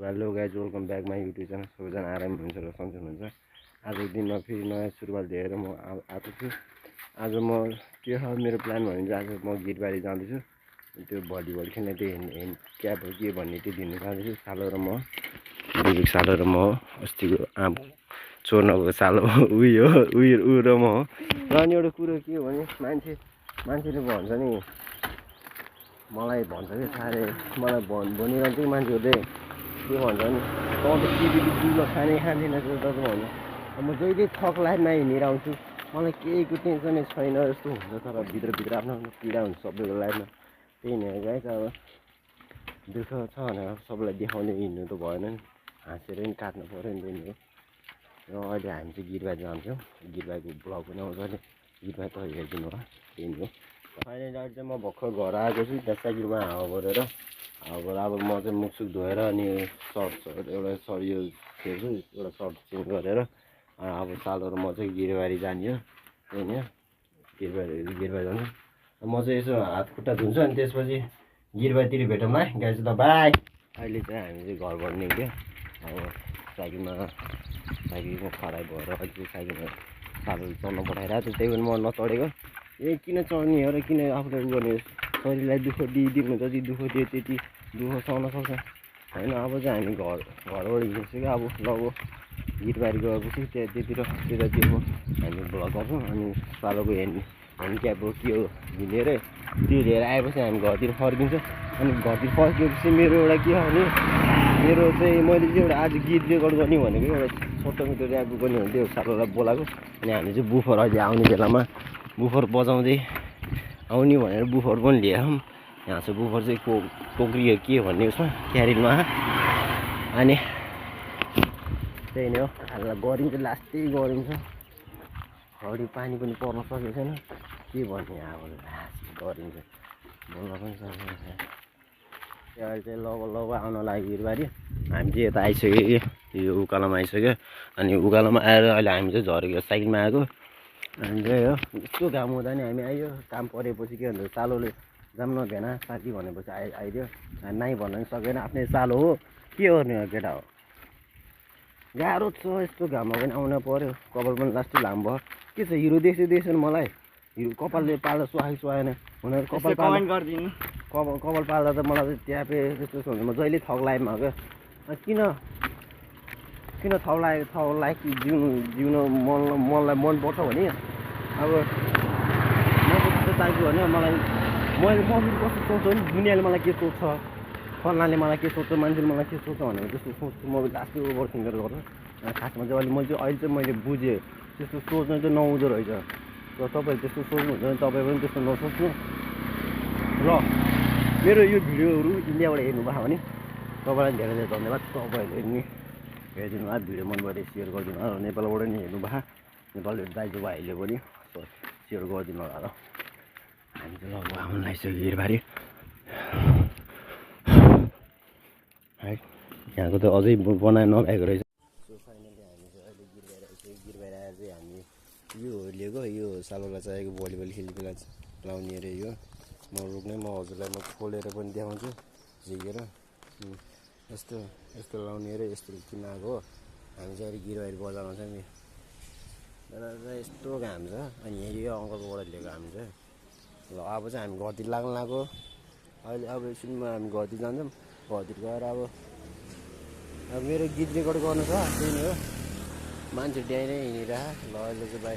Hello guys, welcome back my YouTube channel. सबैजना आराम हुनुहुन्छ र सन्चै हुनुहुन्छ। आजको दिनमा फेरि नयाँ सुरुवात लिएर म आएको छु। आज म के छ मेरो प्लान भने चाहिँ आज म गिरबारी जाँदैछु। त्यो भलिबल खेल्ने त्यो क्याप हो के भन्ने त्यो दिनु जाँदैछु। सालो र म विवेक सालो र म अस्तिको आँप चोर्नको सालो उयो र म हो। र अनि एउटा कुरो के हो भने मान्छेले भन्छ नि, मलाई भन्छ कि साह्रै मलाई भनिरहन्छ कि मान्छेहरूले के भन्छ नि, त टिभी दुलो खाँदैन जस्तो भन्छ। म जहिले थक लाइफमा हिँडिरहन्छु, मलाई केहीको टेन्सनै छैन जस्तो हुन्छ। तर भित्रभित्र आफ्नो आफ्नो पीडा हुन्छ सबैको लाइफमा। त्यही नै गाइस, अब दुःख छ भनेर सबैलाई देखाउने हिँड्नु त भएन नि, हाँसेर नि काट्नु पऱ्यो नि त्यही हो। र अहिले हामी चाहिँ गिरबारी जान्छौँ। गिरबारीको ब्लग पनि आउँछ अहिले, गिरबारी त हेरिदिनु होला। त्यही हो। फाइनली अहिले चाहिँ म भर्खर घर आएको छु। त्यहाँ साइकलमा हावा गरेर अब म चाहिँ मुखसुख धोएर अनि सर्ट एउटा यो फेर्छु, एउटा सर्ट चेन्ज गरेर अब सालो र म चाहिँ गिरबारी जाने हो। त्यही नै गिरबारी जान्छ। म चाहिँ यसो हात खुट्टा धुन्छु अनि त्यसपछि गिरबारीतिर भेटौँ है गाइस। ल बाई। अहिले चाहिँ हामी चाहिँ घरबाट निक्ल्यो। अब साइकलमा खराब भएर अहिले चाहिँ साइकलमा सालोले चढ्न पठाइरहेको थियो। त्यही पनि म नचढेको। किन चढ्ने हो र किन आफूले उ गर्ने, शरीरलाई दुःख दिनु जति दुःख दियो त्यति दुःख सहन सक्छ होइन। अब चाहिँ हामी घरबाट हिँडिसक्यो। अब लगभग गिरबारी गएपछि त्यतातिर हामी भ्लग गर्छौँ। अनि सालोको ह्यान्ड क्याप हो के हो लिएर त्यो लिएर आएपछि हामी घरतिर फर्किन्छौँ। अनि घरतिर फर्किएपछि मेरो एउटा के हो भने, मेरो चाहिँ मैले चाहिँ एउटा आज गीत रेकर्ड गर्ने भनेको एउटा छोटो मिठो ऱ्याप गर्ने हुन्थ्यो। सालोलाई बोलाएको अनि हामी चाहिँ बुफर अहिले आउने बेलामा बुफर बजाउँदै आउने भनेर बुफर पनि ल्यायौँ। यहाँ चाहिँ बुफर चाहिँ पोखरी हो के भन्ने उसमा क्यारिलमा। अनि त्यही नै हो। गरिम चाहिँ लास्टै गरिम छ। घडी पानी पनि पर्न सकेको छैन। के भन्ने अब गरिम चाहिँ बोल्न पनि सकेको छैन। अहिले चाहिँ लगभग आउन लाग्यो गिरबारी। हामी चाहिँ यता आइसक्यो कि यो उकालोमा आइसक्यो। अनि उकालोमा आएर अहिले हामी चाहिँ झरेको साइकलमा आएको। अनि त्यही हो, यस्तो घाम हुँदा नि हामी आइयो। काम परेपछि के भन्छ, सालोले जाम नभेना साथी भनेपछि आइदियो। नाइ भन्न पनि सकेन, आफ्नै सालो हो के गर्ने हो केटा हो। गाह्रो छ यस्तो घाममा पनि आउन पर्यो। कपाल पनि लास्टै लामो भयो। के छ हिरो देख्छ मलाई हिरो कपालले पाल्दा सुहाएन हुन। कपाल गरिदिनु कपाल पाल्दा त मलाई चाहिँ ट्यापे त्यस्तो हुन्छ। म जहिले थक लाइफमा हो क्या। किन थक लाइफ जिउन मनलाई मनपर्छ भने अब म कस्तो टाइपको भने मैले कस्तो सोच्छु भने दुनियाँले मलाई के सोच्छ, फलानाले मलाई के सोच्छ, मान्छेले मलाई के सोच्छ भनेर त्यस्तो सोच्छु। म लास्टै ओभर थिङ्कर गर्छु। खासमा चाहिँ अहिले मैले बुझेँ त्यस्तो सोच्नु चाहिँ नहुँदो रहेछ। र तपाईँहरू त्यस्तो सोच्नुहुन्छ भने तपाईँ पनि त्यस्तो नसोच्नु। र मेरो यो भिडियोहरू इन्डियाबाट हेर्नुभयो भने तपाईँलाई धेरै धेरै धन्यवाद। तपाईँहरूले नि हेरिदिनु भयो, भिडियो मन परे सेयर गरिदिनु होला। नेपालबाट नि हेर्नुभयो, नेपाली दाजुभाइले पनि सेयर गरिदिनु होला। र हामी चाहिँ लगभग आउनु लागिसक्यो गिरबारी है। यहाँको त अझै बनाइ नभएको रहेछ। सो फाइनली हामी चाहिँ अहिले गिरबारी आइसक्यो। गिरबारी आएर चाहिँ हामी यो लिएको, यो सालोलाई चाहिएको भलिबल खेल्ने बेला लाउने अरे यो। म रोक्ने, म हजुरलाई म खोलेर पनि देखाउँछु झिकेर। यस्तो लाउने अरे, यस्तो किन आएको हो। हामी चाहिँ अहिले गिरबारी बजारमा छ नि। तर चाहिँ यस्तो घाम छ। अनि यो अङ्कलबाट लिएको हामी चाहिँ। ल अब चाहिँ हामी घरतिर लाग्नु लाग्यो अहिले। अब एकछिनमा हामी घरतिर जान्छौँ। घरतिर गएर अब मेरो गीत रेकर्ड गर्नु छ। त्यही नै हो, मान्छे ड्याइ नै हिँडिरह। ल अहिले चाहिँ बाई।